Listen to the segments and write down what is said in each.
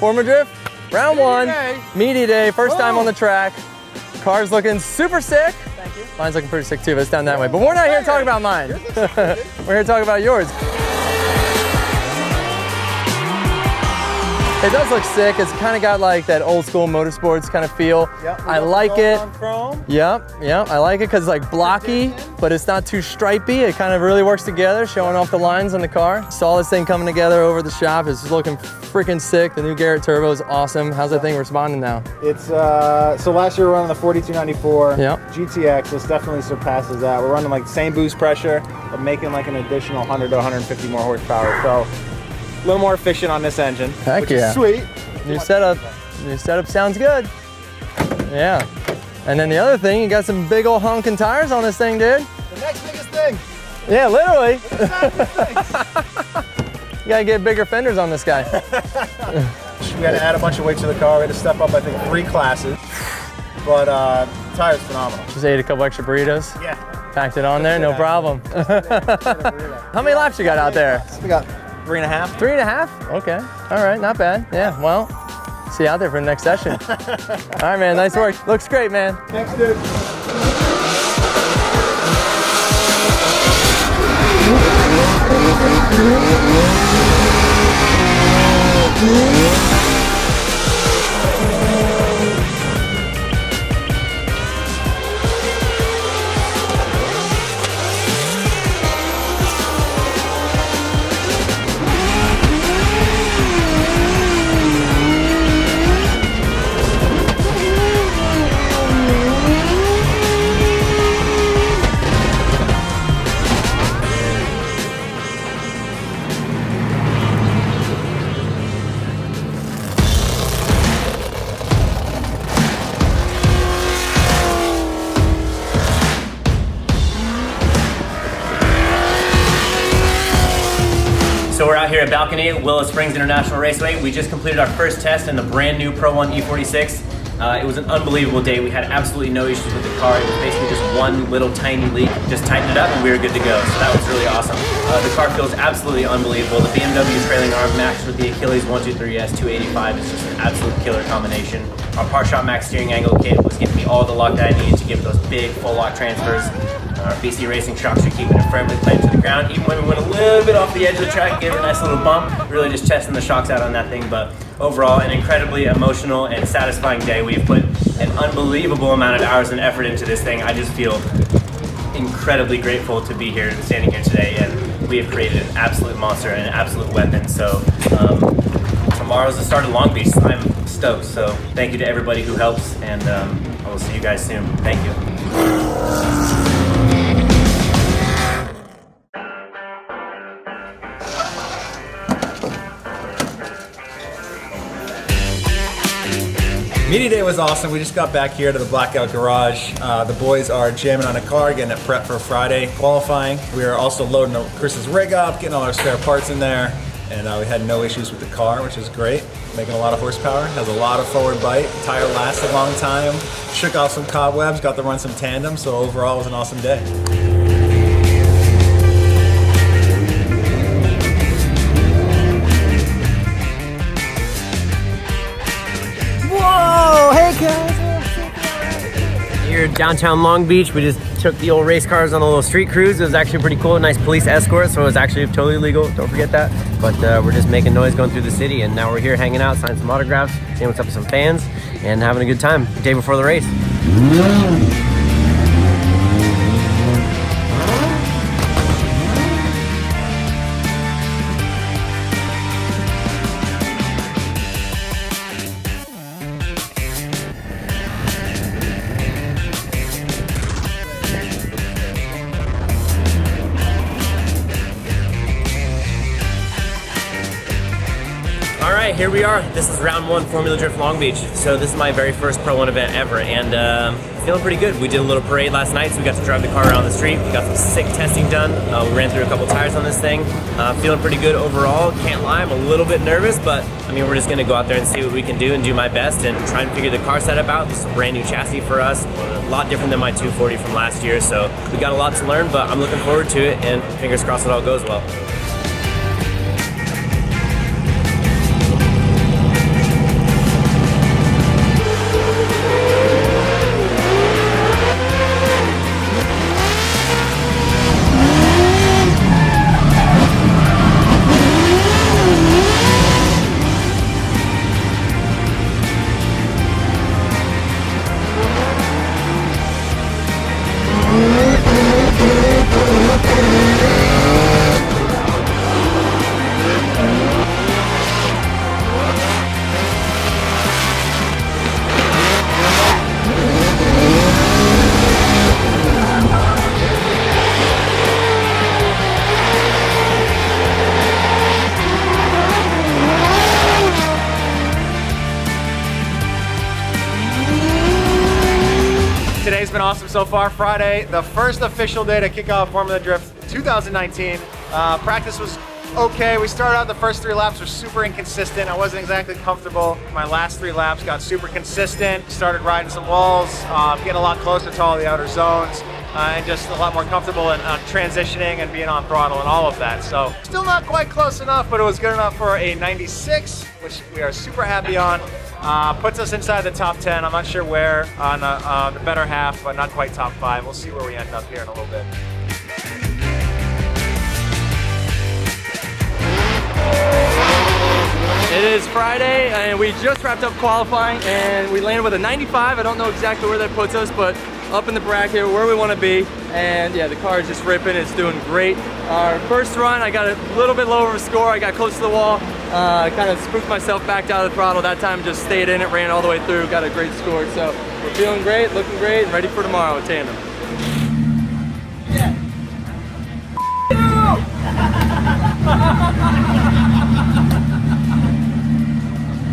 Formula Drift, round one, meaty day, first time on the track. Car's looking super sick. Thank you. Mine's looking pretty sick too, but it's down that way. But we're not here to talk about mine. We're here to talk about yours. It does look sick. It's kind of got like that old school motorsports kind of feel. Yep, I like it. Chrome. Yep. I like it because it's like blocky, but it's not too stripey. It kind of really works together, showing off the lines on the car. Saw this thing coming together over the shop. It's looking freaking sick. The new Garrett Turbo is awesome. How's that thing responding now? It's, so last year we were running the 4294 GTX. This definitely surpasses that. We're running like the same boost pressure, but making like an additional 100 to 150 more horsepower. So a little more efficient on this engine, which is sweet. New setup sounds good. Yeah. And then the other thing, you got some big old honking tires on this thing, dude. The next biggest thing. Yeah, literally. Thing. You gotta get bigger fenders on this guy. We had to add a bunch of weight to the car. We had to step up, I think, 3 classes. But the tire's phenomenal. Just ate a couple extra burritos. Yeah. Packed it on there, no problem. How many laps you got out there? We got 3.5. 3.5? Okay. All right, not bad. Yeah, well, see you out there for the next session. All right, man, nice work. Looks great, man. Thanks, dude. So we're out here at Balcony at Willow Springs International Raceway. We just completed our first test in the brand new Pro 1 E46. It was an unbelievable day. We had absolutely no issues with the car. It was basically just one little tiny leak. Just tightened it up and we were good to go. So that was really awesome. The car feels absolutely unbelievable. The BMW trailing arm matched with the Achilles 123S 285 is just an absolute killer combination. Our Par-Shot Max steering angle kit was giving me all the lock that I needed to give those big full lock transfers. Our BC Racing shocks are keeping it firmly clamped to the ground. Even when we went a little bit off the edge of the track, gave it a nice little bump, really just testing the shocks out on that thing. But overall, an incredibly emotional and satisfying day. We've put an unbelievable amount of hours and effort into this thing. I just feel incredibly grateful to be here and standing here today. And we have created an absolute monster and an absolute weapon. So tomorrow's the start of Long Beach. So I'm stoked. So thank you to everybody who helps, and I will see you guys soon. Thank you. Media day was awesome. We just got back here to the BlackOut garage. The boys are jamming on a car, getting it prepped for Friday qualifying. We are also loading Chris's rig up, getting all our spare parts in there, and we had no issues with the car, which is great. Making a lot of horsepower, has a lot of forward bite. The tire lasts a long time. Shook off some cobwebs, got to run some tandem, so overall it was an awesome day. Whoa! Hey guys! Here downtown Long Beach, we just took the old race cars on a little street cruise. It was actually pretty cool, nice police escort, so it was actually totally legal, don't forget that. But we're just making noise going through the city, and now we're here hanging out, signing some autographs, seeing what's up with some fans, and having a good time the day before the race. All right, here we are. This is round 1 Formula Drift Long Beach. So this is my very first Pro 1 event ever, and feeling pretty good. We did a little parade last night, so we got to drive the car around the street. We got some sick testing done. We ran through a couple tires on this thing. Feeling pretty good overall. Can't lie, I'm a little bit nervous, but I mean, we're just gonna go out there and see what we can do and do my best and try and figure the car setup out. This is a brand new chassis for us, a lot different than my 240 from last year, so we got a lot to learn, but I'm looking forward to it, and fingers crossed it all goes well. today's been awesome so far. Friday, the first official day to kick off Formula Drift 2019. Practice was okay. We started out the first 3 laps were super inconsistent. I wasn't exactly comfortable. My last 3 laps got super consistent. Started riding some walls, getting a lot closer to all the outer zones, and just a lot more comfortable in transitioning and being on throttle and all of that. So still not quite close enough, but it was good enough for a 96, which we are super happy on. Puts us inside the top 10. I'm not sure where on the better half, but not quite top 5. We'll see where we end up here in a little bit. It is Friday, and we just wrapped up qualifying, and we landed with a 95. I don't know exactly where that puts us, but up in the bracket where we want to be. And yeah, the car is just ripping. It's doing great. Our first run, I got a little bit lower of a score. I got close to the wall. Kind of spooked myself, backed out of the throttle. That time just stayed in it, ran all the way through, got a great score. So we're feeling great, looking great, and ready for tomorrow at tandem. Yeah.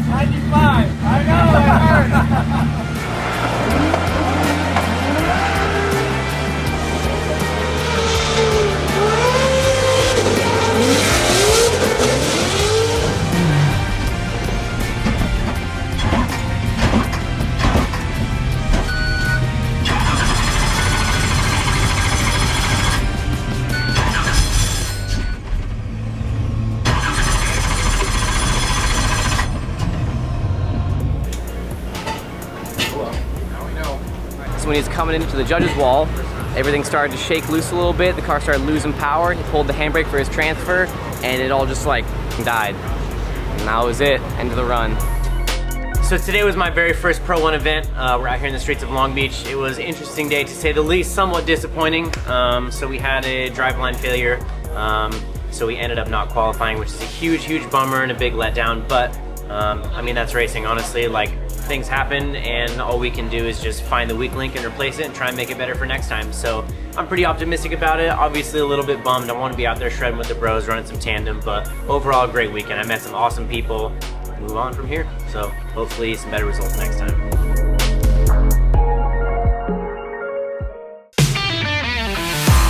95. I know, it hurt. When he's coming into the judge's wall, everything started to shake loose a little bit. The car started losing power. He pulled the handbrake for his transfer, and it all just like died. And that was it, end of the run. So today was my very first Pro 1 event. We're out here in the streets of Long Beach. It was an interesting day to say the least, somewhat disappointing. So we had a driveline failure. So we ended up not qualifying, which is a huge, huge bummer and a big letdown. But I mean, that's racing, honestly. Like, things happen, and all we can do is just find the weak link and replace it and try and make it better for next time. So I'm pretty optimistic about it. Obviously a little bit bummed. I want to be out there shredding with the bros, running some tandem, but overall a great weekend. I met some awesome people. Move on from here. So hopefully some better results next time.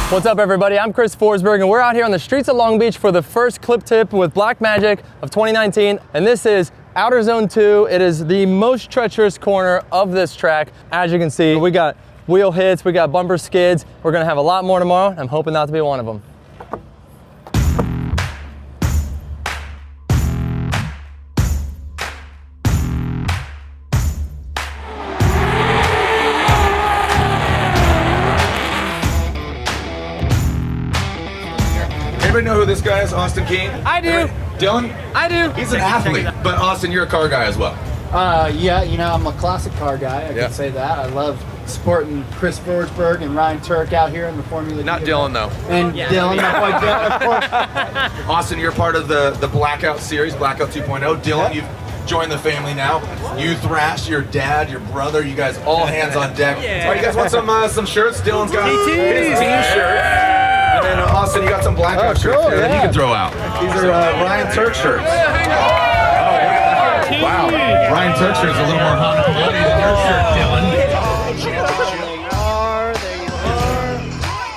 What's up, everybody? I'm Chris Forsberg, and we're out here on the streets of Long Beach for the first clip tip with Black Magic of 2019, and this is Outer Zone 2. It is the most treacherous corner of this track. As you can see, we got wheel hits, we got bumper skids. We're gonna have a lot more tomorrow. I'm hoping not to be one of them. Anybody know who this guy is, Austin Keane? I do. Dylan? I do. He's an athlete, but Austin, you're a car guy as well. Yeah, you know, I'm a classic car guy, I can say that. I love supporting Chris Forsberg and Ryan Tuerck out here in the Formula Not D Dylan, event. though. And Dylan, my boy Dylan, of course. Austin, you're part of the BlackOut series, BlackOut 2.0. Dylan, you've joined the family now. You Thrash, your dad, your brother, you guys all hands on deck. Yeah. All right, you guys want some shirts? Dylan's got his team shirt. And then Austin, you got some BlackOut shirts here that you can throw out. These are Ryan Tuerck shirts. Wow, Ryan Tuerck shirt's a little more hot and bloody than your shirt, Dylan.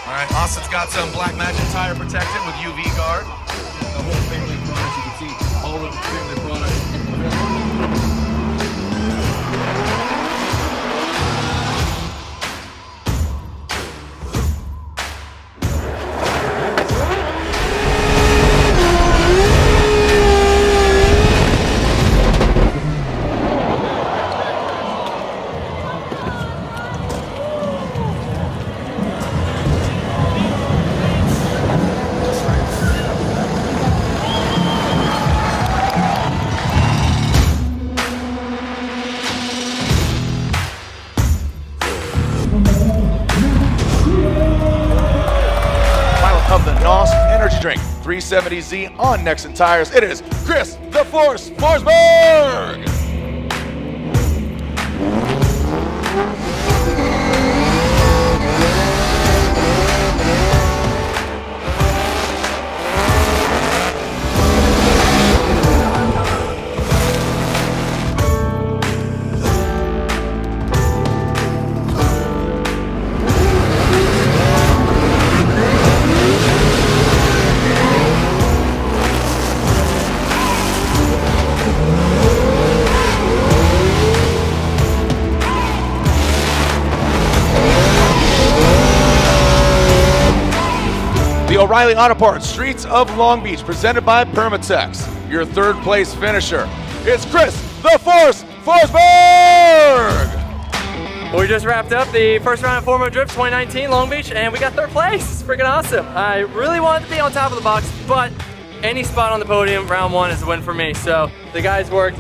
All right, Austin's got some Black Magic tire protectant with UV guard. The whole family products, you can see all of the family products. Of the NOS Energy Drink 370Z on Nexon Tires. It is Chris the Force Forsberg! O'Reilly Auto Parts Streets of Long Beach, presented by Permatex. Your third place finisher is Chris the Force Forsberg! We just wrapped up the first round of Formo Drift 2019 Long Beach, and we got third place. It's freaking awesome. I really wanted to be on top of the box, but any spot on the podium, round one is a win for me. So the guys worked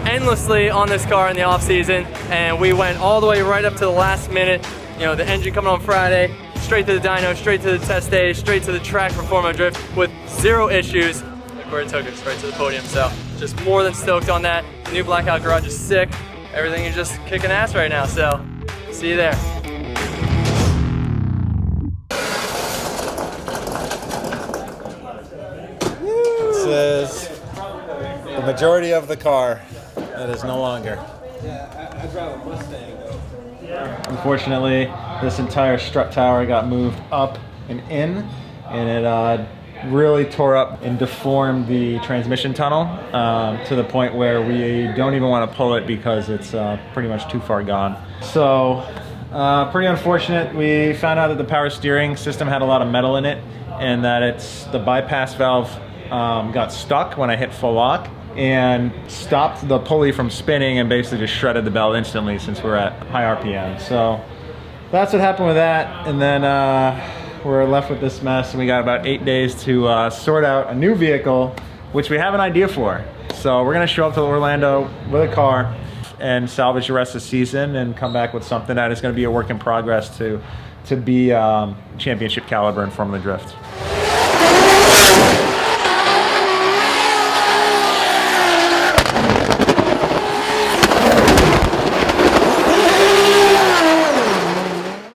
endlessly on this car in the off season, and we went all the way right up to the last minute. You know, the engine coming on Friday, straight to the dyno, straight to the test stage, straight to the track for Formo Drift with 0 issues. Look where it took us, right to the podium. So just more than stoked on that. The new BlackOut garage is sick. Everything is just kicking ass right now. So see you there. This is the majority of the car that is no longer. Unfortunately, this entire strut tower got moved up and in, and it really tore up and deformed the transmission tunnel to the point where we don't even want to pull it because it's pretty much too far gone. So pretty unfortunate. We found out that the power steering system had a lot of metal in it, and that the bypass valve got stuck when I hit full lock and stopped the pulley from spinning and basically just shredded the belt instantly since we're at high RPM. So that's what happened with that, and then we're left with this mess, and we got about 8 days to sort out a new vehicle, which we have an idea for. So we're gonna show up to Orlando with a car and salvage the rest of the season and come back with something that is gonna be a work in progress to be championship caliber in Formula Drift.